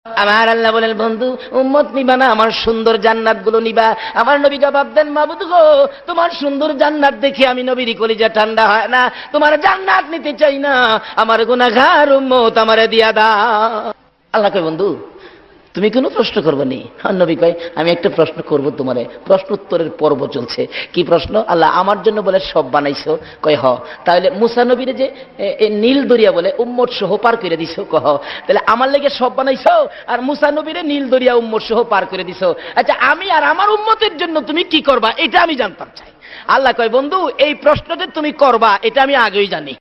আমার আল্লাহ বলেন, বন্ধু উম্মত নিবা না, আমার সুন্দর জান্নাত গুলো নিবা। আমার নবী জবাব দেন, মাবুদ গো, তোমার সুন্দর জান্নাত দেখে আমি নবীর কলিজা ঠান্ডা হয় না, তোমার জান্নাত নিতে চাই না, আমার গুনাহগার উম্মত আমারে দিয়া দাও। আল্লাহ কয়, বন্ধু তুমি কোনো প্রশ্ন করবে নি? আর নবী কয়, আমি একটা প্রশ্ন করব তোমারে। প্রশ্ন উত্তরের পর্ব চলছে। কি প্রশ্ন? আল্লাহ আমার জন্য বলে সব বানাইছো? কয় হ। তাহলে মুসা নবীরে যে নীল দরিয়া বলে উম্মত সহ পার করে দিছো? কহ। তাহলে আমার লেগে সব বানাইছো, আর মুসা নবীরে নীল দরিয়া উম্মত সহ পার করে দিছো। আচ্ছা, আমি আর আমার উম্মতের জন্য তুমি কি করবা, এটা আমি জানতাম চাই। আল্লাহ কয়, বন্ধু এই প্রশ্ন যে তুমি করবা এটা আমি আগেই জানি।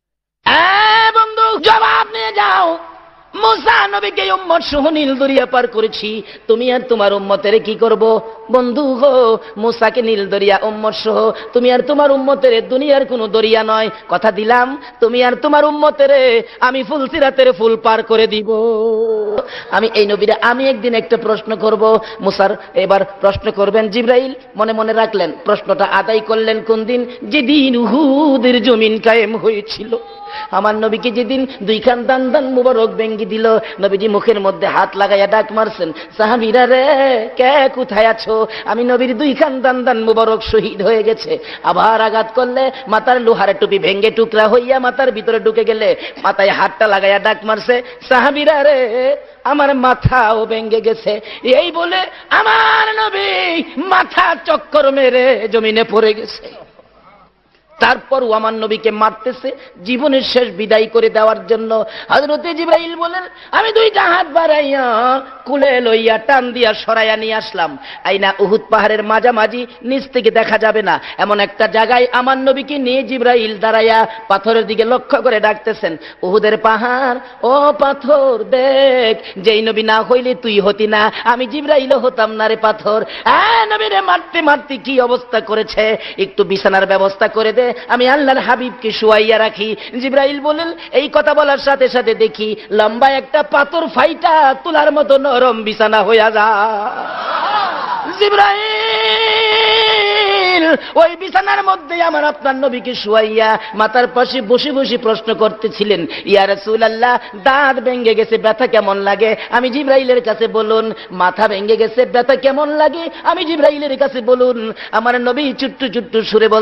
বন্ধু জবাব নিয়ে যাও। মুসা নবীকে উম্মত সহ নীল দরিয়া পার করেছি, তুমি আর তোমার উম্মতের কি করব? বন্ধু গো, মুসাকে নীল দরিয়া উম্মত সহ, তুমি আর তোমার উম্মতের দুনিয়ার কোনো দরিয়া নয়, কথা দিলাম তুমি আর তোমার উম্মতের আমি ফুলসিরাতের ফুল পার করে দিব। আমি এই নবীরা আমি একদিন একটা প্রশ্ন করব। মুসার এবার প্রশ্ন করবেন জিবরাইল, মনে মনে রাখলেন। প্রশ্নটা আদায় করলেন কোন দিন? যেদিন উহুদের জমিন কায়েম হয়েছিল। আমার নবীকে যেদিন দুইখান দান দান মুবারক ভেঙ্গি দিল, নবীজি মুখের মধ্যে হাত লাগাইয়া ডাক মারছেন, সাহাবীরা রে, কে কোথায় আছো? আমি নবীর দুইখান দান দান মুবারক শহীদ হয়ে গেছে। আবার আঘাত করলে মাথার লোহার টুপি ভেঙ্গে টুকরা হইয়া মাথার ভিতরে ঢুকে গেলে মাথায় হাতটা লাগাইয়া ডাক মারছে, সাহাবীরা রে, আমার মাথাও ভেঙ্গে গেছে। এই বলে আমার নবী মাথা চক্কর মেরে জমিনে পড়ে গেছে। তারপরও আমার নবীকে মারতেছে জীবনের শেষ বিদায় করে দেওয়ার জন্য। হযরতে জিবরাইল বলেন, আমি দুইটা হাত বাড়াইয়া কুলে লইয়া টান দিয়া সরাইয়া নিয়ে আসলাম। আইনা উহুদ পাহাড়ের মাঝামাঝি, নিচ থেকে দেখা যাবে না এমন একটা জায়গায় আমার নবীকে নিয়ে জিবরাইল দাঁড়াইয়া পাথরের দিকে লক্ষ্য করে ডাকতেছেন, উহুদের পাহাড়, ও পাথর দেখ, যেই নবী না হইলে তুই হতি না, আমি জিবরাইলও হতাম না রে পাথর। নবীরে মারতে মারতে কি অবস্থা করেছে, একটু বিছানার ব্যবস্থা করে দে, আমি আল্লাহর হাবিবকে শুয়াইয়া রাখি। জিবরাইল বলেন, এই কথা বলার সাথে সাথে দেখি লম্বা একটা পাথর ফাইটা তুলার মতো নরম বিছানা হইয়া যায়। জিবরাইল ওই বিছানার মধ্যে আমার আপনার নবীকে শুয়াইয়া মাথার পাশে বসে বসে প্রশ্ন করতেছিলেন, ইয়া রাসূলুল্লাহ, দাঁত ভেঙে গেছে, ব্যথা কেমন লাগে? আমি জিবরাইলের কাছে বলুন। মাথা ভেঙে গেছে, ব্যথা কেমন লাগে? আমি জিবরাইলের কাছে বলুন। আমার নবী চুট্টু চুট্টু সুরে বল